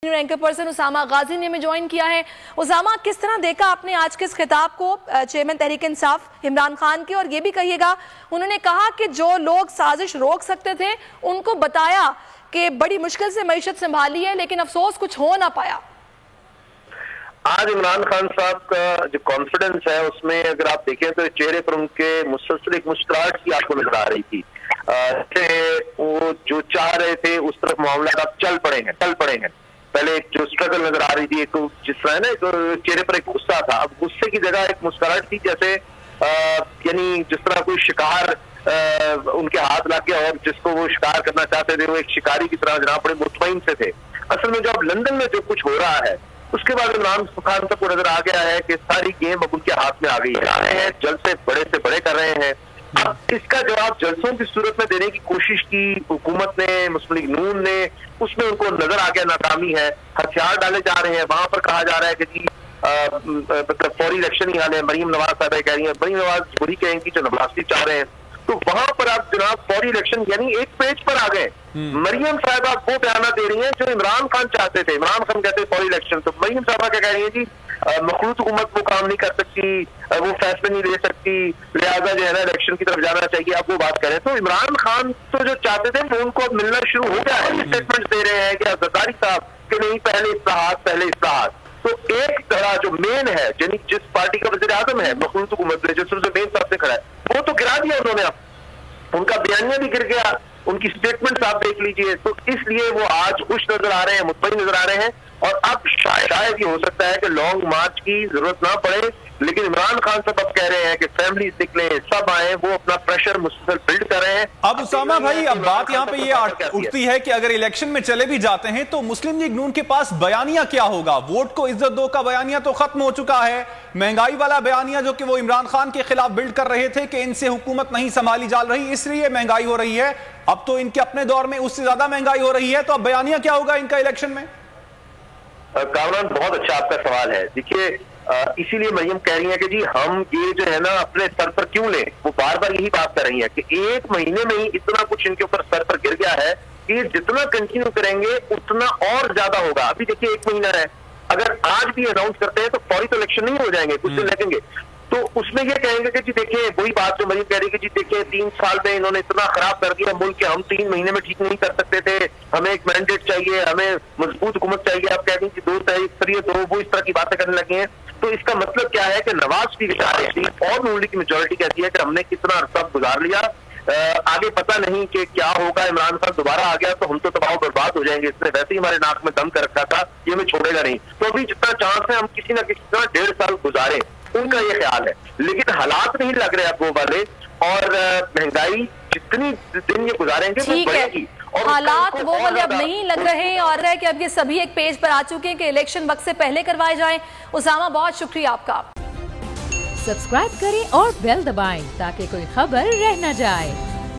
Anchor person Usama गाजी ने हमें join किया है। उसामा, किस तरह देखा आपने आज के इस खिताब को चेयरमैन तहरीक इंसाफ इमरान खान की, और ये भी कहिएगा उन्होंने कहा कि जो लोग साजिश रोक सकते थे उनको बताया कि बड़ी मुश्किल से मईशत संभाली है लेकिन अफसोस कुछ हो ना पाया। आज इमरान खान साहब का जो कॉन्फिडेंस है उसमें अगर आप देखें तो चेहरे पर उनके मुसलसल एक मुस्कुराहट की आपको नजर आ रही थी। वो जो चाह रहे थे उस तरफ मामला अब चल पड़े हैं। पहले जो स्ट्रगल नजर आ रही थी, एक जिस तरह है ना, एक चेहरे पर एक गुस्सा था, अब गुस्से की जगह एक मुस्कुराहट थी, जैसे यानी जिस तरह कोई शिकार उनके हाथ लग गया और जिसको वो शिकार करना चाहते थे वो एक शिकारी की तरह जनाब बड़े मुतमईन से थे। असल में जो अब लंदन में जो कुछ हो रहा है उसके बाद इमरान खान तक को नजर आ गया है कि सारी गेम अब उनके हाथ में आ गई है। जलसे बड़े कर रहे हैं। अब इसका जवाब जलसों की सूरत में देने की कोशिश की हुकूमत ने, मुस्लिम लीग नून ने, उसमें उनको नजर आ गया नाकामी है। हथियार डाले जा रहे हैं। वहां पर कहा जा रहा है कि जी मतलब फौरी इलेक्शन ही हाल है। मरीम नवाज साहब कह रही है, मरीम नवाज बुरी कहेंगी जो नवाजी चाह रहे हैं, तो वहां पर आप जनाब फौरी इलेक्शन यानी एक पेज पर आ गए। मरियम साहबा वो बयान दे रही हैं जो इमरान खान चाहते थे। इमरान खान कहते फौरी इलेक्शन, तो मरियम साहबा क्या कह रही है जी मखलूत हुकूमत वो काम नहीं कर सकती, वो फैसले नहीं ले सकती, लिहाजा जो है ना इलेक्शन की तरफ जाना चाहिए। आप वो बात करें तो इमरान खान तो जो चाहते थे वो उनको अब मिलना शुरू हो गया है। स्टेटमेंट दे रहे हैं कि जरदारी साहब कि नहीं पहले इस्लाहात। तो एक तरह जो मेन है यानी जिस पार्टी का वज़ीर आज़म है मखलूत हुकूमत में जो सबसे मेन सबसे खड़ा है वो तो गिरा दिया उन्होंने। अब उनका बयानिया भी गिर गया, उनकी स्टेटमेंट आप देख लीजिए। तो इसलिए वो आज खुश नजर आ रहे हैं, मुतमईन नजर आ रहे हैं। और अब शायद ये हो सकता है कि लॉन्ग मार्च की जरूरत ना पड़े, लेकिन इमरान खान साहब अब कह रहे हैं कि फैमिलीज निकले, सब आए, वो अपना प्रेशर मुसलसल बिल्ड कर रहे हैं। अब उसामा भाई, अब बात यहाँ पे ये उठती है कि अगर इलेक्शन में चले भी जाते हैं तो मुस्लिम लीग नून के पास बयानिया क्या होगा? वोट को इज्जत दो का बयानिया तो खत्म हो चुका है। महंगाई वाला बयानिया जो कि वो इमरान खान के खिलाफ बिल्ड कर रहे थे कि इनसे हुकूमत नहीं संभाली जा रही इसलिए महंगाई हो रही है, अब तो इनके अपने दौर में उससे ज्यादा महंगाई हो रही है, तो अब बयानिया क्या होगा इनका इलेक्शन में? कामरान, बहुत अच्छा आपका सवाल है। देखिए इसीलिए मरियम कह रही है कि जी हम ये जो है ना अपने सर पर क्यों लें। वो बार बार यही बात कर रही है कि एक महीने में ही इतना कुछ इनके ऊपर सर पर गिर गया है कि जितना कंटिन्यू करेंगे उतना और ज्यादा होगा। अभी देखिए 1 महीना है, अगर आज भी अनाउंस करते हैं तो फौरी तो इलेक्शन नहीं हो जाएंगे, कुछ दिन लगेंगे। तो उसमें ये कहेंगे कि जी देखिए वही बात जो मरीम कह रही है कि जी देखिए 3 साल में इन्होंने इतना खराब कर दिया मुल्क के, हम 3 महीने में ठीक नहीं कर सकते थे, हमें एक मैंडेट चाहिए, हमें मजबूत हुकूमत चाहिए। आप कह रही कि 2 तारीख तो वो इस तरह की बातें करने लगे हैं। तो इसका मतलब क्या है कि नवाज की और नून लीग की मेजोरिटी कहती है कि हमने कितना अरसा गुजार लिया, आगे पता नहीं कि क्या होगा। इमरान खान दोबारा आ गया तो हम तो तबाह बर्बाद हो जाएंगे, इसने वैसे ही हमारे नाक में दम कर रखा था, ये हमें छोड़ेगा नहीं। तो अभी जितना चांस है हम किसी ना किसी तरह 1.5 साल गुजारे, उनका ये ख्याल है। लेकिन हालात नहीं लग रहे अब वो वाले, और महंगाई जितनी दिन ये गुजारेंगे वो बढ़ेगी। और हालात वो वाले अब नहीं लग रहे और है कि अब ये सभी एक पेज पर आ चुके हैं कि इलेक्शन वक्त से पहले करवाए जाएं। उसामा, बहुत शुक्रिया आपका। सब्सक्राइब करें और बेल दबाएं ताकि कोई खबर रह न जाए।